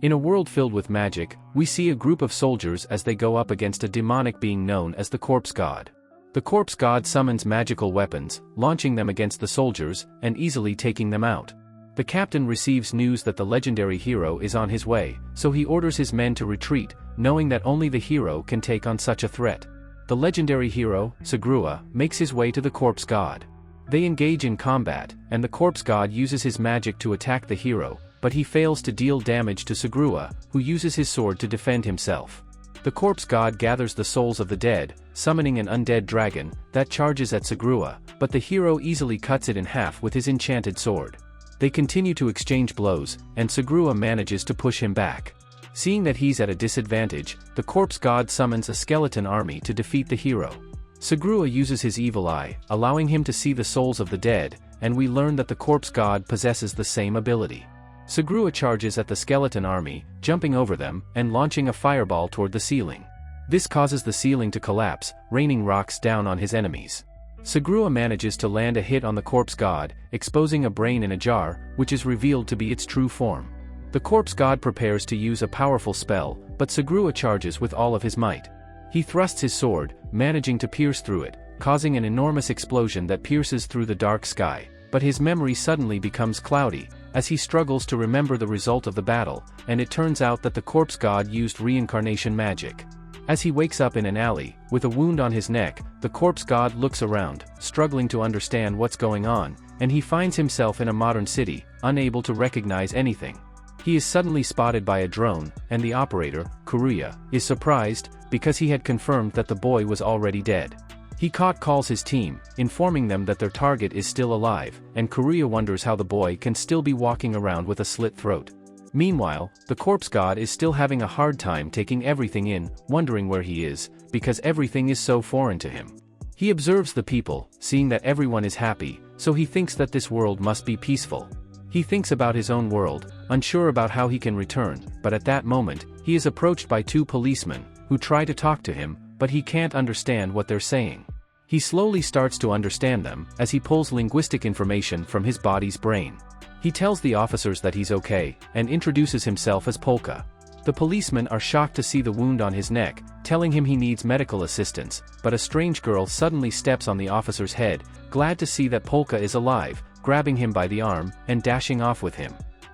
In a world filled with magic, we see a group of soldiers as they go up against a demonic being known as the corpse god. The corpse god summons magical weapons, launching them against the soldiers, and easily taking them out. The captain receives news that the legendary hero is on his way, so he orders his men to retreat, knowing that only the hero can take on such a threat. The legendary hero, Sagrua, makes his way to the corpse god. They engage in combat, and the corpse god uses his magic to attack the hero, but he fails to deal damage to Sagrua, who uses his sword to defend himself. The corpse god gathers the souls of the dead, summoning an undead dragon that charges at Sagrua, but the hero easily cuts it in half with his enchanted sword. They continue to exchange blows, and Sagrua manages to push him back. Seeing that he's at a disadvantage, the corpse god summons a skeleton army to defeat the hero. Sagrua uses his evil eye, allowing him to see the souls of the dead, and we learn that the corpse god possesses the same ability. Sagrua charges at the skeleton army, jumping over them, and launching a fireball toward the ceiling. This causes the ceiling to collapse, raining rocks down on his enemies. Sagrua manages to land a hit on the corpse god, exposing a brain in a jar, which is revealed to be its true form. The corpse god prepares to use a powerful spell, but Sagrua charges with all of his might. He thrusts his sword, managing to pierce through it, causing an enormous explosion that pierces through the dark sky, but his memory suddenly becomes cloudy, as he struggles to remember the result of the battle, and it turns out that the corpse god used reincarnation magic. As he wakes up in an alley, with a wound on his neck, the corpse god looks around, struggling to understand what's going on, and he finds himself in a modern city, unable to recognize anything. He is suddenly spotted by a drone, and the operator, Kuruya, is surprised, because he had confirmed that the boy was already dead. He calls his team, informing them that their target is still alive, and Kuruya wonders how the boy can still be walking around with a slit throat. Meanwhile, the corpse god is still having a hard time taking everything in, wondering where he is, because everything is so foreign to him. He observes the people, seeing that everyone is happy, so he thinks that this world must be peaceful. He thinks about his own world, unsure about how he can return, but at that moment, he is approached by two policemen, who try to talk to him, but he can't understand what they're saying. He slowly starts to understand them, as he pulls linguistic information from his body's brain. He tells the officers that he's okay, and introduces himself as Polka. The policemen are shocked to see the wound on his neck, telling him he needs medical assistance, but a strange girl suddenly steps on the officer's head, glad to see that Polka is alive, grabbing him by the arm, and dashing off with him.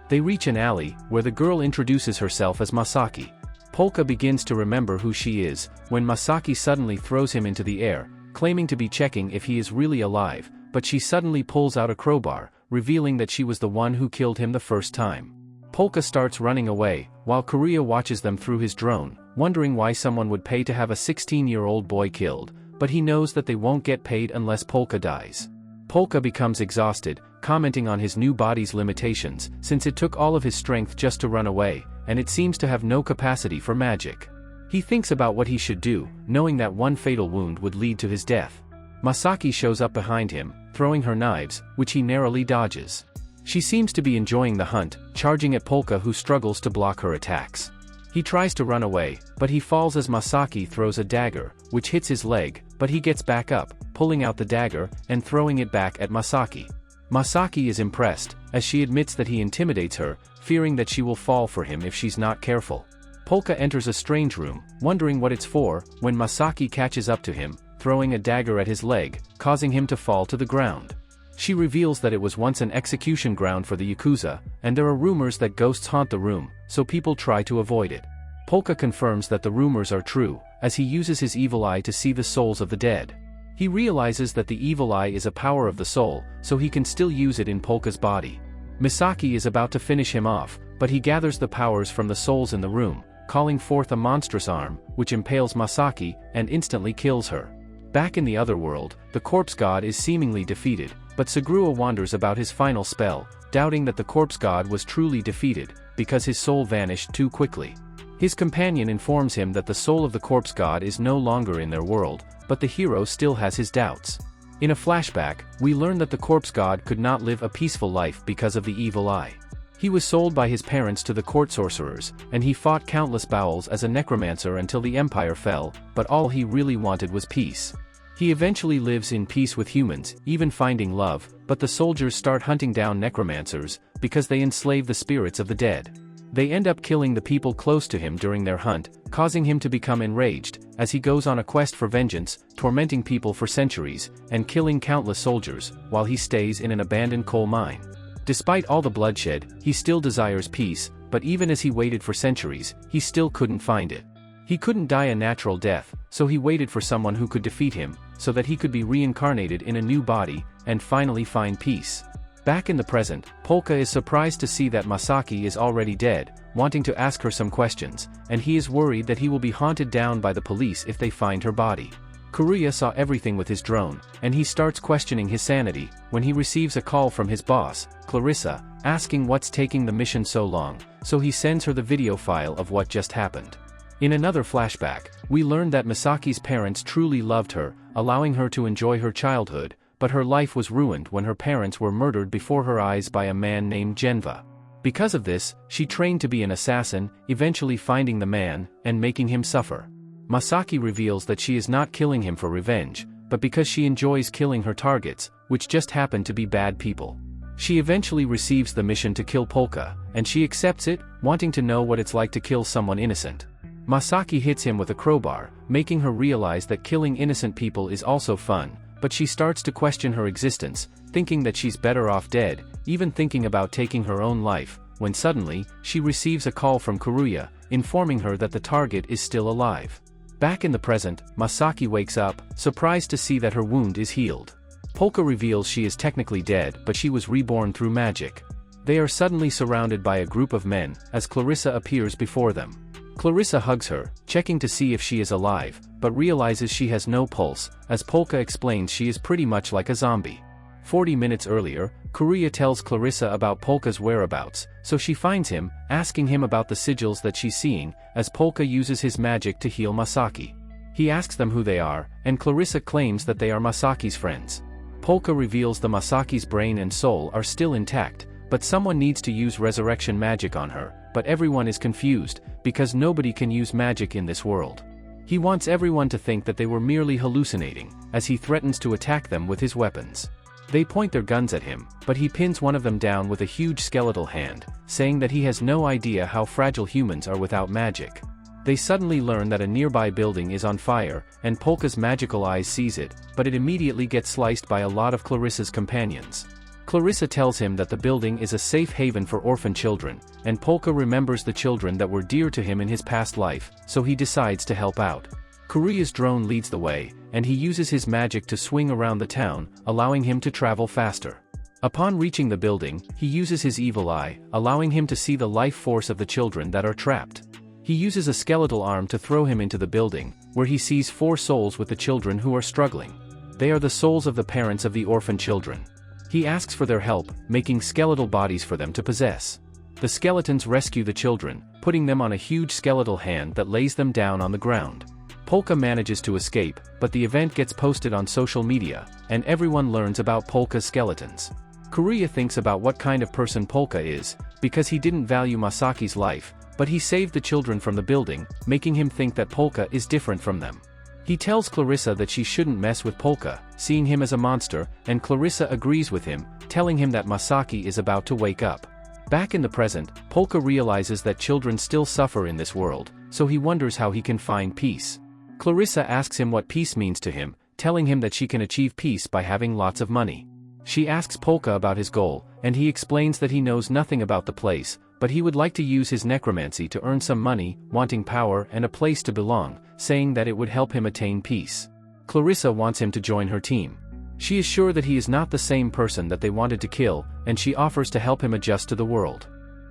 They reach an alley, where the girl introduces herself as Masaki. Polka begins to remember who she is, when Masaki suddenly throws him into the air, claiming to be checking if he is really alive, but she suddenly pulls out a crowbar, revealing that she was the one who killed him the first time. Polka starts running away, while Kuruya watches them through his drone, wondering why someone would pay to have a 16-year-old boy killed, but he knows that they won't get paid unless Polka dies. Polka becomes exhausted, commenting on his new body's limitations, since it took all of his strength just to run away, and it seems to have no capacity for magic. He thinks about what he should do, knowing that one fatal wound would lead to his death. Masaki shows up behind him, throwing her knives, which he narrowly dodges. She seems to be enjoying the hunt, charging at Polka, who struggles to block her attacks. He tries to run away, but he falls as Masaki throws a dagger, which hits his leg, but he gets back up, pulling out the dagger, and throwing it back at Masaki. Masaki is impressed, as she admits that he intimidates her, fearing that she will fall for him if she's not careful. Polka enters a strange room, wondering what it's for, when Masaki catches up to him, throwing a dagger at his leg, causing him to fall to the ground. She reveals that it was once an execution ground for the Yakuza, and there are rumors that ghosts haunt the room, so people try to avoid it. Polka confirms that the rumors are true, as he uses his evil eye to see the souls of the dead. He realizes that the evil eye is a power of the soul, so he can still use it in Polka's body. Misaki is about to finish him off, but he gathers the powers from the souls in the room, calling forth a monstrous arm, which impales Masaki, and instantly kills her. Back in the other world, the corpse god is seemingly defeated, but Sagrua wonders about his final spell, doubting that the corpse god was truly defeated, because his soul vanished too quickly. His companion informs him that the soul of the corpse god is no longer in their world, but the hero still has his doubts. In a flashback, we learn that the corpse god could not live a peaceful life because of the evil eye. He was sold by his parents to the court sorcerers, and he fought countless battles as a necromancer until the empire fell, but all he really wanted was peace. He eventually lives in peace with humans, even finding love, but the soldiers start hunting down necromancers, because they enslave the spirits of the dead. They end up killing the people close to him during their hunt, causing him to become enraged, as he goes on a quest for vengeance, tormenting people for centuries, and killing countless soldiers, while he stays in an abandoned coal mine. Despite all the bloodshed, he still desires peace, but even as he waited for centuries, he still couldn't find it. He couldn't die a natural death, so he waited for someone who could defeat him, so that he could be reincarnated in a new body, and finally find peace. Back in the present, Polka is surprised to see that Masaki is already dead, wanting to ask her some questions, and he is worried that he will be hunted down by the police if they find her body. Kuruya saw everything with his drone, and he starts questioning his sanity, when he receives a call from his boss, Clarissa, asking what's taking the mission so long, so he sends her the video file of what just happened. In another flashback, we learn that Misaki's parents truly loved her, allowing her to enjoy her childhood, but her life was ruined when her parents were murdered before her eyes by a man named Genva. Because of this, she trained to be an assassin, eventually finding the man, and making him suffer. Masaki reveals that she is not killing him for revenge, but because she enjoys killing her targets, which just happen to be bad people. She eventually receives the mission to kill Polka, and she accepts it, wanting to know what it's like to kill someone innocent. Masaki hits him with a crowbar, making her realize that killing innocent people is also fun, but she starts to question her existence, thinking that she's better off dead, even thinking about taking her own life, when suddenly, she receives a call from Kuruya, informing her that the target is still alive. Back in the present, Masaki wakes up, surprised to see that her wound is healed. Polka reveals she is technically dead, but she was reborn through magic. They are suddenly surrounded by a group of men, as Clarissa appears before them. Clarissa hugs her, checking to see if she is alive, but realizes she has no pulse, as Polka explains she is pretty much like a zombie. 40 minutes earlier, Kuruya tells Clarissa about Polka's whereabouts, so she finds him, asking him about the sigils that she's seeing, as Polka uses his magic to heal Masaki. He asks them who they are, and Clarissa claims that they are Masaki's friends. Polka reveals the Masaki's brain and soul are still intact, but someone needs to use resurrection magic on her, but everyone is confused, because nobody can use magic in this world. He wants everyone to think that they were merely hallucinating, as he threatens to attack them with his weapons. They point their guns at him, but he pins one of them down with a huge skeletal hand, saying that he has no idea how fragile humans are without magic. They suddenly learn that a nearby building is on fire, and Polka's magical eyes sees it, but it immediately gets sliced by a lot of Clarissa's companions. Clarissa tells him that the building is a safe haven for orphan children, and Polka remembers the children that were dear to him in his past life, so he decides to help out. Kuruya's drone leads the way, and he uses his magic to swing around the town, allowing him to travel faster. Upon reaching the building, he uses his evil eye, allowing him to see the life force of the children that are trapped. He uses a skeletal arm to throw him into the building, where he sees 4 souls with the children who are struggling. They are the souls of the parents of the orphan children. He asks for their help, making skeletal bodies for them to possess. The skeletons rescue the children, putting them on a huge skeletal hand that lays them down on the ground. Polka manages to escape, but the event gets posted on social media, and everyone learns about Polka's skeletons. Kuruya thinks about what kind of person Polka is, because he didn't value Masaki's life, but he saved the children from the building, making him think that Polka is different from them. He tells Clarissa that she shouldn't mess with Polka, seeing him as a monster, and Clarissa agrees with him, telling him that Masaki is about to wake up. Back in the present, Polka realizes that children still suffer in this world, so he wonders how he can find peace. Clarissa asks him what peace means to him, telling him that she can achieve peace by having lots of money. She asks Polka about his goal, and he explains that he knows nothing about the place, but he would like to use his necromancy to earn some money, wanting power and a place to belong, saying that it would help him attain peace. Clarissa wants him to join her team. She is sure that he is not the same person that they wanted to kill, and she offers to help him adjust to the world.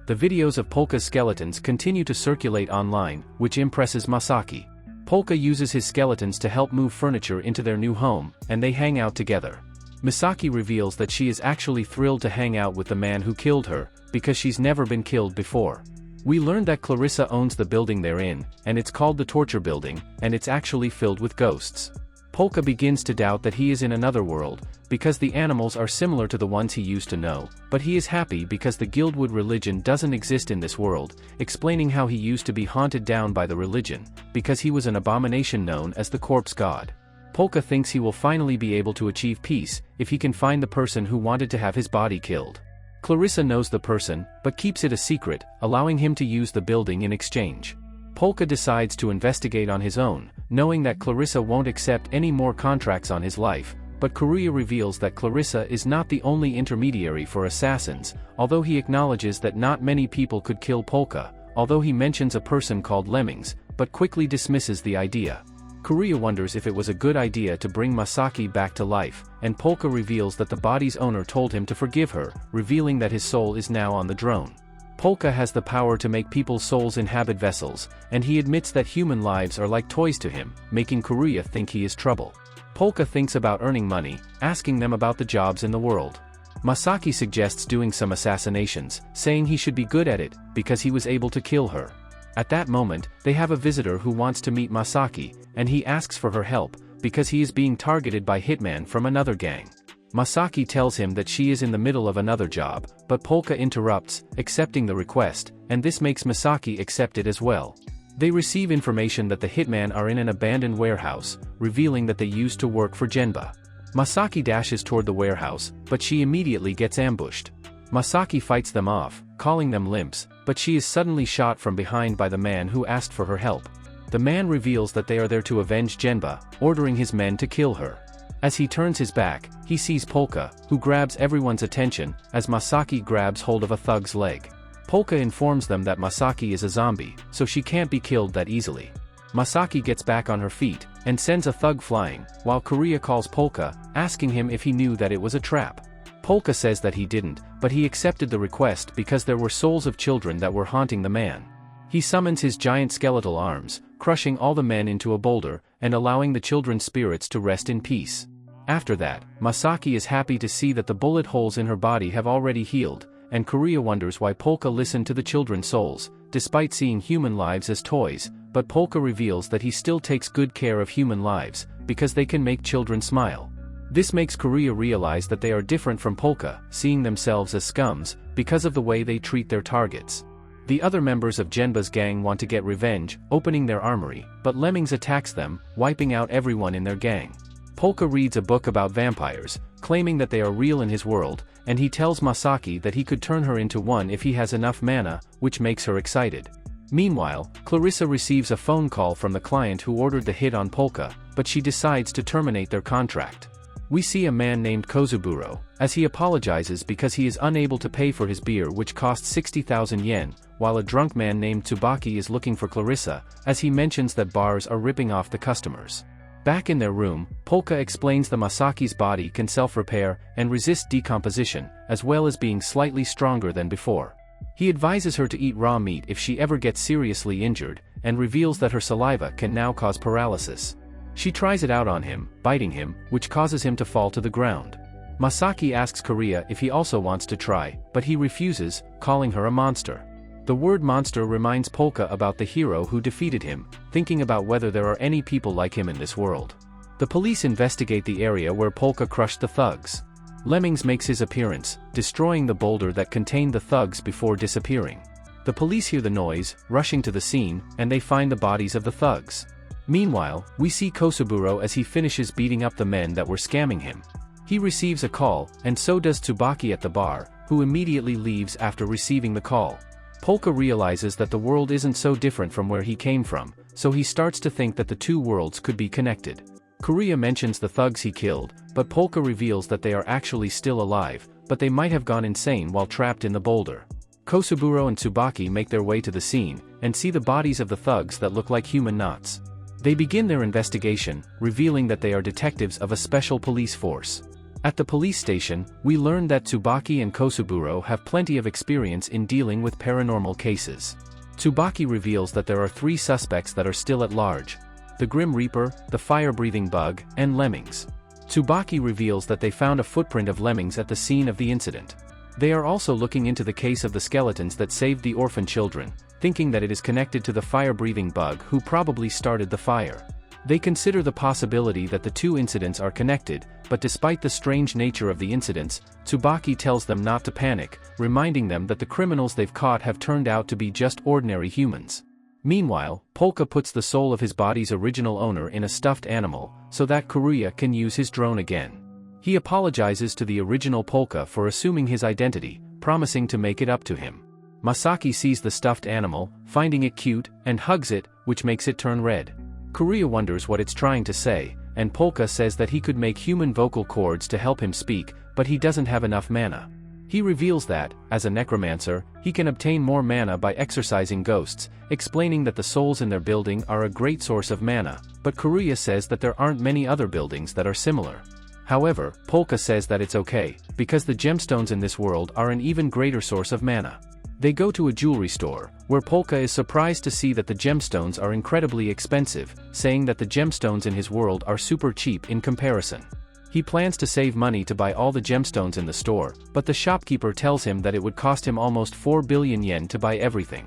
The videos of Polka's skeletons continue to circulate online, which impresses Masaki. Polka uses his skeletons to help move furniture into their new home, and they hang out together. Misaki reveals that she is actually thrilled to hang out with the man who killed her, because she's never been killed before. We learn that Clarissa owns the building they're in, and it's called the Torture Building, and it's actually filled with ghosts. Polka begins to doubt that he is in another world, because the animals are similar to the ones he used to know, but he is happy because the Guildwood religion doesn't exist in this world, explaining how he used to be haunted down by the religion, because he was an abomination known as the corpse god. Polka thinks he will finally be able to achieve peace, if he can find the person who wanted to have his body killed. Clarissa knows the person, but keeps it a secret, allowing him to use the building in exchange. Polka decides to investigate on his own, knowing that Clarissa won't accept any more contracts on his life, but Karuya reveals that Clarissa is not the only intermediary for assassins, although he acknowledges that not many people could kill Polka, although he mentions a person called Lemmings, but quickly dismisses the idea. Karuya wonders if it was a good idea to bring Masaki back to life, and Polka reveals that the body's owner told him to forgive her, revealing that his soul is now on the drone. Polka has the power to make people's souls inhabit vessels, and he admits that human lives are like toys to him, making Karuya think he is trouble. Polka thinks about earning money, asking them about the jobs in the world. Masaki suggests doing some assassinations, saying he should be good at it, because he was able to kill her. At that moment, they have a visitor who wants to meet Masaki, and he asks for her help, because he is being targeted by hitman from another gang. Masaki tells him that she is in the middle of another job, but Polka interrupts, accepting the request, and this makes Masaki accept it as well. They receive information that the hitman are in an abandoned warehouse, revealing that they used to work for Genba. Masaki dashes toward the warehouse, but she immediately gets ambushed. Masaki fights them off, calling them limps, but she is suddenly shot from behind by the man who asked for her help. The man reveals that they are there to avenge Genba, ordering his men to kill her. As he turns his back, he sees Polka, who grabs everyone's attention, as Masaki grabs hold of a thug's leg. Polka informs them that Masaki is a zombie, so she can't be killed that easily. Masaki gets back on her feet, and sends a thug flying, while Karuya calls Polka, asking him if he knew that it was a trap. Polka says that he didn't, but he accepted the request because there were souls of children that were haunting the man. He summons his giant skeletal arms, crushing all the men into a boulder, and allowing the children's spirits to rest in peace. After that, Masaki is happy to see that the bullet holes in her body have already healed, and Karuya wonders why Polka listened to the children's souls, despite seeing human lives as toys, but Polka reveals that he still takes good care of human lives, because they can make children smile. This makes Karuya realize that they are different from Polka, seeing themselves as scums, because of the way they treat their targets. The other members of Genba's gang want to get revenge, opening their armory, but Lemmings attacks them, wiping out everyone in their gang. Polka reads a book about vampires, claiming that they are real in his world, and he tells Masaki that he could turn her into one if he has enough mana, which makes her excited. Meanwhile, Clarissa receives a phone call from the client who ordered the hit on Polka, but she decides to terminate their contract. We see a man named Kozuburo, as he apologizes because he is unable to pay for his beer which costs 60,000 yen, while a drunk man named Tsubaki is looking for Clarissa, as he mentions that bars are ripping off the customers. Back in their room, Polka explains that Masaki's body can self-repair and resist decomposition, as well as being slightly stronger than before. He advises her to eat raw meat if she ever gets seriously injured, and reveals that her saliva can now cause paralysis. She tries it out on him, biting him, which causes him to fall to the ground. Masaki asks Karuya if he also wants to try, but he refuses, calling her a monster. The word monster reminds Polka about the hero who defeated him, thinking about whether there are any people like him in this world. The police investigate the area where Polka crushed the thugs. Lemmings makes his appearance, destroying the boulder that contained the thugs before disappearing. The police hear the noise, rushing to the scene, and they find the bodies of the thugs. Meanwhile, we see Kosuburo as he finishes beating up the men that were scamming him. He receives a call, and so does Tsubaki at the bar, who immediately leaves after receiving the call. Polka realizes that the world isn't so different from where he came from, so he starts to think that the two worlds could be connected. Karuya mentions the thugs he killed, but Polka reveals that they are actually still alive, but they might have gone insane while trapped in the boulder. Kosuburo and Tsubaki make their way to the scene, and see the bodies of the thugs that look like human knots. They begin their investigation, revealing that they are detectives of a special police force. At the police station, we learn that Tsubaki and Kosuburo have plenty of experience in dealing with paranormal cases. Tsubaki reveals that there are 3 suspects that are still at large: the Grim Reaper, the fire-breathing bug, and Lemmings. Tsubaki reveals that they found a footprint of Lemmings at the scene of the incident. They are also looking into the case of the skeletons that saved the orphan children, thinking that it is connected to the fire-breathing bug who probably started the fire. They consider the possibility that the 2 incidents are connected, but despite the strange nature of the incidents, Tsubaki tells them not to panic, reminding them that the criminals they've caught have turned out to be just ordinary humans. Meanwhile, Polka puts the soul of his body's original owner in a stuffed animal, so that Karuya can use his drone again. He apologizes to the original Polka for assuming his identity, promising to make it up to him. Masaki sees the stuffed animal, finding it cute, and hugs it, which makes it turn red. Kuruya wonders what it's trying to say, and Polka says that he could make human vocal cords to help him speak, but he doesn't have enough mana. He reveals that, as a necromancer, he can obtain more mana by exorcising ghosts, explaining that the souls in their building are a great source of mana, but Kuruya says that there aren't many other buildings that are similar. However, Polka says that it's okay, because the gemstones in this world are an even greater source of mana. They go to a jewelry store, where Polka is surprised to see that the gemstones are incredibly expensive, saying that the gemstones in his world are super cheap in comparison. He plans to save money to buy all the gemstones in the store, but the shopkeeper tells him that it would cost him almost 4 billion yen to buy everything.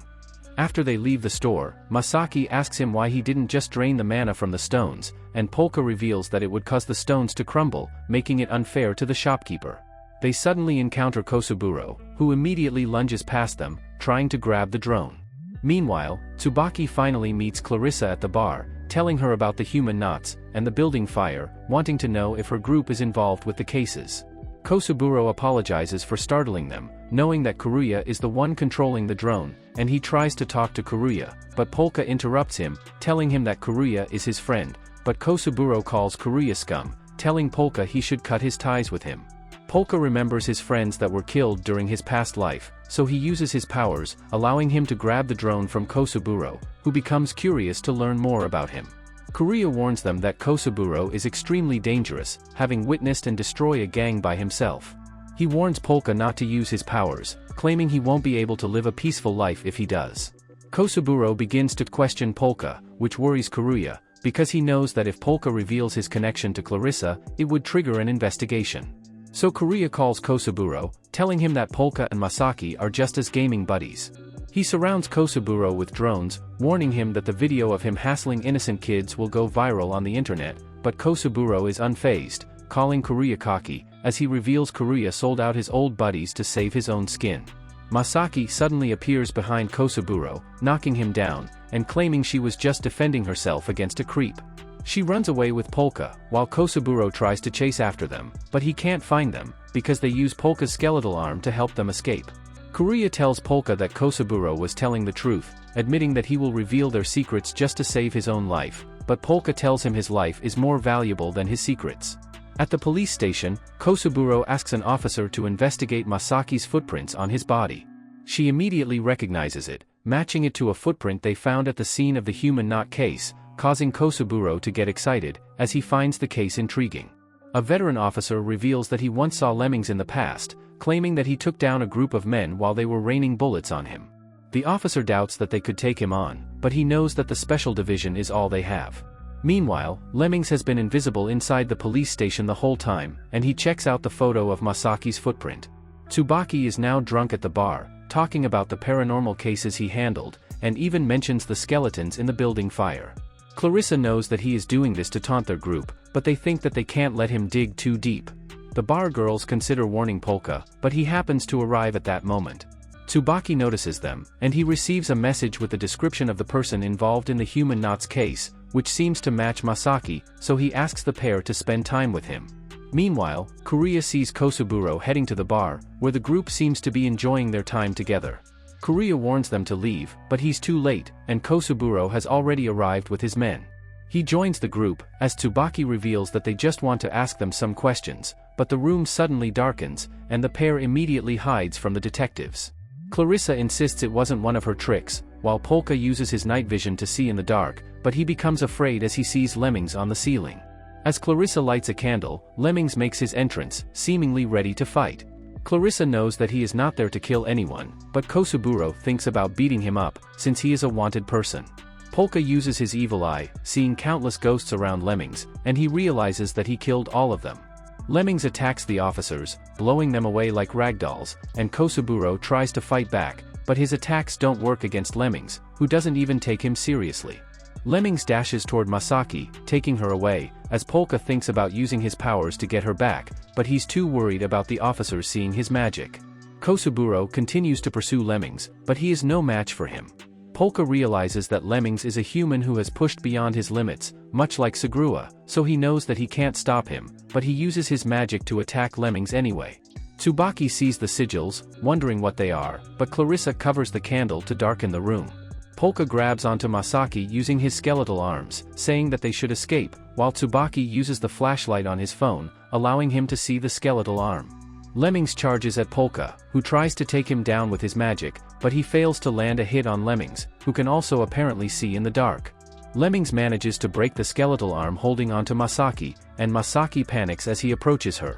After they leave the store, Masaki asks him why he didn't just drain the mana from the stones, and Polka reveals that it would cause the stones to crumble, making it unfair to the shopkeeper. They suddenly encounter Kosuburo, who immediately lunges past them, trying to grab the drone. Meanwhile, Tsubaki finally meets Clarissa at the bar, telling her about the human knots and the building fire, wanting to know if her group is involved with the cases. Kosuburo apologizes for startling them, knowing that Kuruya is the one controlling the drone, and he tries to talk to Kuruya, but Polka interrupts him, telling him that Kuruya is his friend, but Kosuburo calls Kuruya scum, telling Polka he should cut his ties with him. Polka remembers his friends that were killed during his past life, so he uses his powers, allowing him to grab the drone from Kosuburo, who becomes curious to learn more about him. Kuruya warns them that Kosuburo is extremely dangerous, having witnessed and destroyed a gang by himself. He warns Polka not to use his powers, claiming he won't be able to live a peaceful life if he does. Kosuburo begins to question Polka, which worries Kuruya, because he knows that if Polka reveals his connection to Clarissa, it would trigger an investigation. So Kuruya calls Kosuburo, telling him that Polka and Masaki are just as gaming buddies. He surrounds Kosuburo with drones, warning him that the video of him hassling innocent kids will go viral on the internet, but Kosuburo is unfazed, calling Kuruya cocky, as he reveals Kuruya sold out his old buddies to save his own skin. Masaki suddenly appears behind Kosuburo, knocking him down, and claiming she was just defending herself against a creep. She runs away with Polka, while Kosuburo tries to chase after them, but he can't find them, because they use Polka's skeletal arm to help them escape. Kuruya tells Polka that Kosuburo was telling the truth, admitting that he will reveal their secrets just to save his own life, but Polka tells him his life is more valuable than his secrets. At the police station, Kosuburo asks an officer to investigate Masaki's footprints on his body. She immediately recognizes it, matching it to a footprint they found at the scene of the human knot case, causing Kosuburo to get excited, as he finds the case intriguing. A veteran officer reveals that he once saw lemmings in the past, claiming that he took down a group of men while they were raining bullets on him. The officer doubts that they could take him on, but he knows that the special division is all they have. Meanwhile, Lemmings has been invisible inside the police station the whole time, and he checks out the photo of Masaki's footprint. Tsubaki is now drunk at the bar, talking about the paranormal cases he handled, and even mentions the skeletons in the building fire. Clarissa knows that he is doing this to taunt their group, but they think that they can't let him dig too deep. The bar girls consider warning Polka, but he happens to arrive at that moment. Tsubaki notices them, and he receives a message with a description of the person involved in the human knots case, which seems to match Masaki, so he asks the pair to spend time with him. Meanwhile, Kuruya sees Kosuburo heading to the bar, where the group seems to be enjoying their time together. Kuruya warns them to leave, but he's too late, and Kosuburo has already arrived with his men. He joins the group, as Tsubaki reveals that they just want to ask them some questions, but the room suddenly darkens, and the pair immediately hides from the detectives. Clarissa insists it wasn't one of her tricks, while Polka uses his night vision to see in the dark, but he becomes afraid as he sees Lemmings on the ceiling. As Clarissa lights a candle, Lemmings makes his entrance, seemingly ready to fight. Clarissa knows that he is not there to kill anyone, but Kosuburo thinks about beating him up, since he is a wanted person. Polka uses his evil eye, seeing countless ghosts around Lemmings, and he realizes that he killed all of them. Lemmings attacks the officers, blowing them away like ragdolls, and Kosuburo tries to fight back, but his attacks don't work against Lemmings, who doesn't even take him seriously. Lemmings dashes toward Masaki, taking her away, as Polka thinks about using his powers to get her back, but he's too worried about the officers seeing his magic. Kosuburo continues to pursue Lemmings, but he is no match for him. Polka realizes that Lemmings is a human who has pushed beyond his limits, much like Sugrua, so he knows that he can't stop him, but he uses his magic to attack Lemmings anyway. Tsubaki sees the sigils, wondering what they are, but Clarissa covers the candle to darken the room. Polka grabs onto Masaki using his skeletal arms, saying that they should escape, while Tsubaki uses the flashlight on his phone, allowing him to see the skeletal arm. Lemmings charges at Polka, who tries to take him down with his magic, but he fails to land a hit on Lemmings, who can also apparently see in the dark. Lemmings manages to break the skeletal arm holding onto Masaki, and Masaki panics as he approaches her.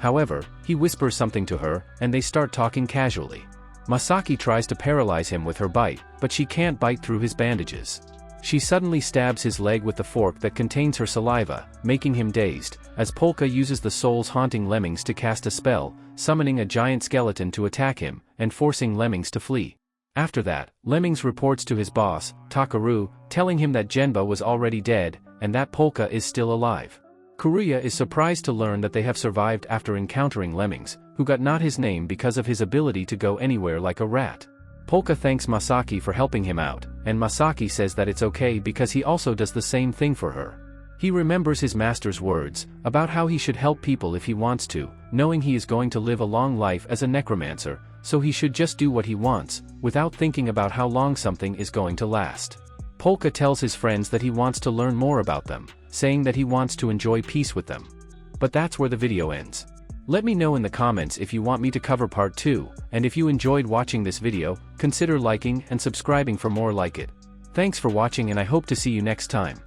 However, he whispers something to her, and they start talking casually. Masaki tries to paralyze him with her bite, but she can't bite through his bandages. She suddenly stabs his leg with the fork that contains her saliva, making him dazed, as Polka uses the souls haunting Lemmings to cast a spell, summoning a giant skeleton to attack him, and forcing Lemmings to flee. After that, Lemmings reports to his boss, Takaru, telling him that Genba was already dead, and that Polka is still alive. Kuruya is surprised to learn that they have survived after encountering Lemmings, who got not his name because of his ability to go anywhere like a rat. Polka thanks Masaki for helping him out, and Masaki says that it's okay because he also does the same thing for her. He remembers his master's words, about how he should help people if he wants to, knowing he is going to live a long life as a necromancer, so he should just do what he wants, without thinking about how long something is going to last. Polka tells his friends that he wants to learn more about them, saying that he wants to enjoy peace with them. But that's where the video ends. Let me know in the comments if you want me to cover part 2, and if you enjoyed watching this video, consider liking and subscribing for more like it. Thanks for watching and I hope to see you next time.